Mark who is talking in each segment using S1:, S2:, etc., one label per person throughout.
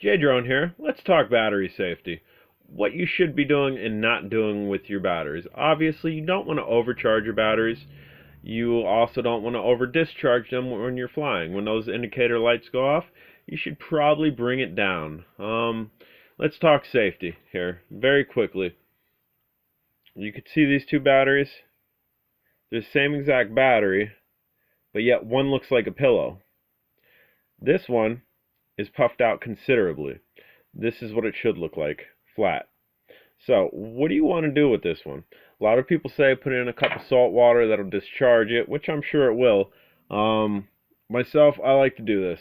S1: J-Drone here. Let's talk battery safety. What you should be doing and not doing with your batteries. Obviously, you don't want to overcharge your batteries. You also don't want to over discharge them when you're flying. When those indicator lights go off, you should probably bring it down. Let's talk safety here very quickly. You can see these two batteries. They're the same exact battery, but yet one looks like a pillow. This one is puffed out considerably. This is what it should look like, flat. So, what do you want to do with this one? A lot of people say put in a cup of salt water, that'll discharge it, which I'm sure it will. Myself, I like to do this.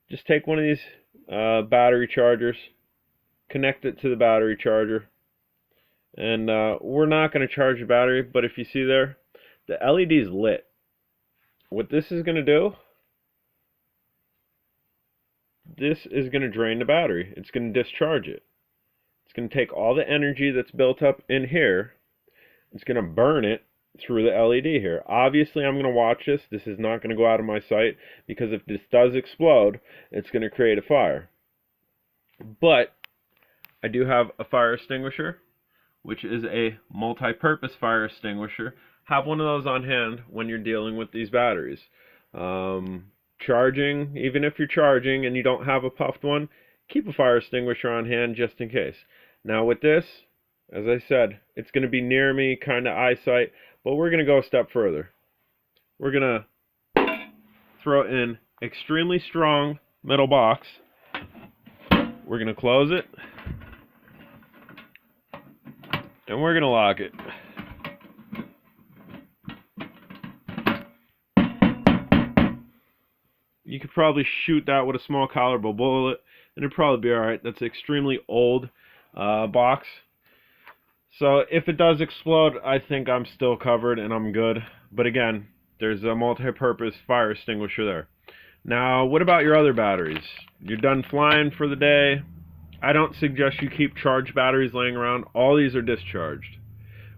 S1: Just take one of these battery chargers, connect it to the battery charger, and we're not going to charge the battery, but if you see there, the LED is lit. What this is going to do, this is going to drain the battery. It's going to discharge it. It's going to take all the energy that's built up in here. It's going to burn it through the LED here. Obviously, I'm going to watch this. This is not going to go out of my sight because if this does explode, it's going to create a fire. But I do have a fire extinguisher, which is a multi-purpose fire extinguisher. Have one of those on hand when you're dealing with these batteries. Charging, even if you're charging and you don't have a puffed one, keep a fire extinguisher on hand just in case. Now with this, as I said, it's going to be near me, kind of eyesight, but we're going to go a step further. We're going to throw in extremely strong metal box. We're going to close it, and we're going to lock it. You could probably shoot that with a small caliber bullet, and it'd probably be alright. That's an extremely old box. So if it does explode, I think I'm still covered and I'm good. But again, there's a multi-purpose fire extinguisher there. Now, what about your other batteries? You're done flying for the day. I don't suggest you keep charged batteries laying around. All these are discharged.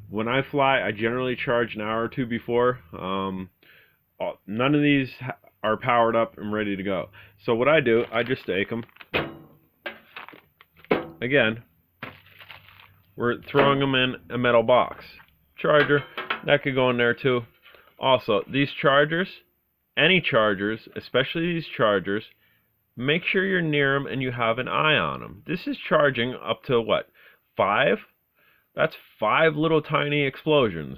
S1: When I fly, I generally charge an hour or two before. None of these are powered up and ready to go. So what I do, I just take them. Again, we're throwing them in a metal box. Charger, that could go in there too. Also, these chargers, any chargers, especially these chargers, make sure you're near them and you have an eye on them. This is charging up to what? 5? That's 5 little tiny explosions.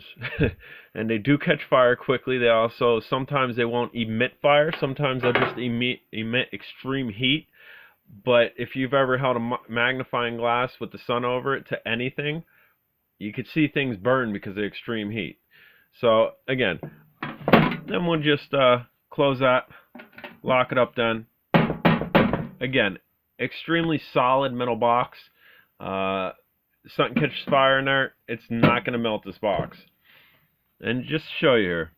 S1: And they do catch fire quickly. They also, sometimes they won't emit fire. Sometimes they'll just emit extreme heat. But if you've ever held a magnifying glass with the sun over it to anything, you could see things burn because of extreme heat. So again, then we'll just close that, lock it up then. Again, extremely solid metal box. Something catches fire in there, it's not going to melt this box. And just to show you here,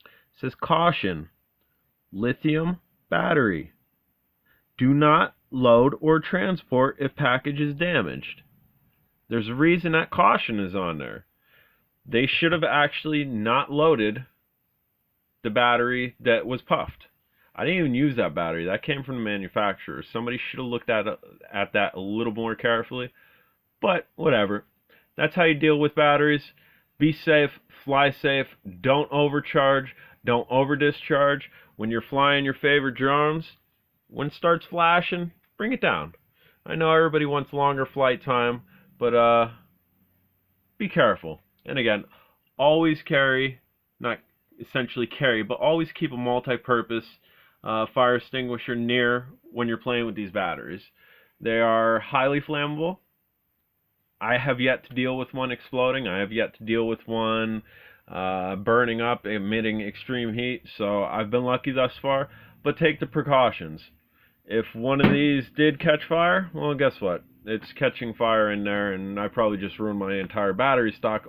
S1: it says caution, lithium battery. Do not load or transport if package is damaged. There's a reason that caution is on there. They should have actually not loaded the battery that was puffed. I didn't even use that battery. That came from the manufacturer. Somebody should have looked at that a little more carefully. But whatever. That's how you deal with batteries. Be safe. Fly safe. Don't overcharge. Don't over discharge. When you're flying your favorite drones, when it starts flashing, bring it down. I know everybody wants longer flight time, but be careful. And again, always carry, not essentially carry, but always keep a multi-purpose fire extinguisher near when you're playing with these batteries. They are highly flammable. I have yet to deal with one exploding. I have yet to deal with one burning up, emitting extreme heat. So I've been lucky thus far, but take the precautions. If one of these did catch fire, well, guess what? It's catching fire in there, and I probably just ruined my entire battery stock.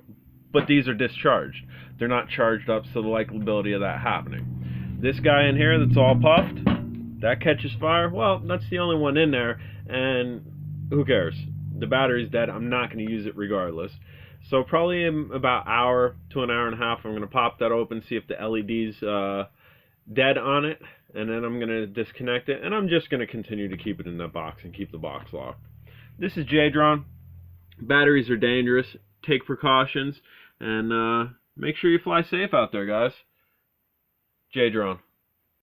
S1: But these are discharged. They're not charged up, so the likelihood of that happening. This guy in here that's all puffed, that catches fire, well, that's the only one in there, and who cares? The battery's dead. I'm not going to use it regardless. So probably in about an hour to an hour and a half, I'm going to pop that open, see if the LED's dead on it, and then I'm going to disconnect it, and I'm just going to continue to keep it in that box and keep the box locked. This is Jadron. Batteries are dangerous. Take precautions, and make sure you fly safe out there, guys. Jadron.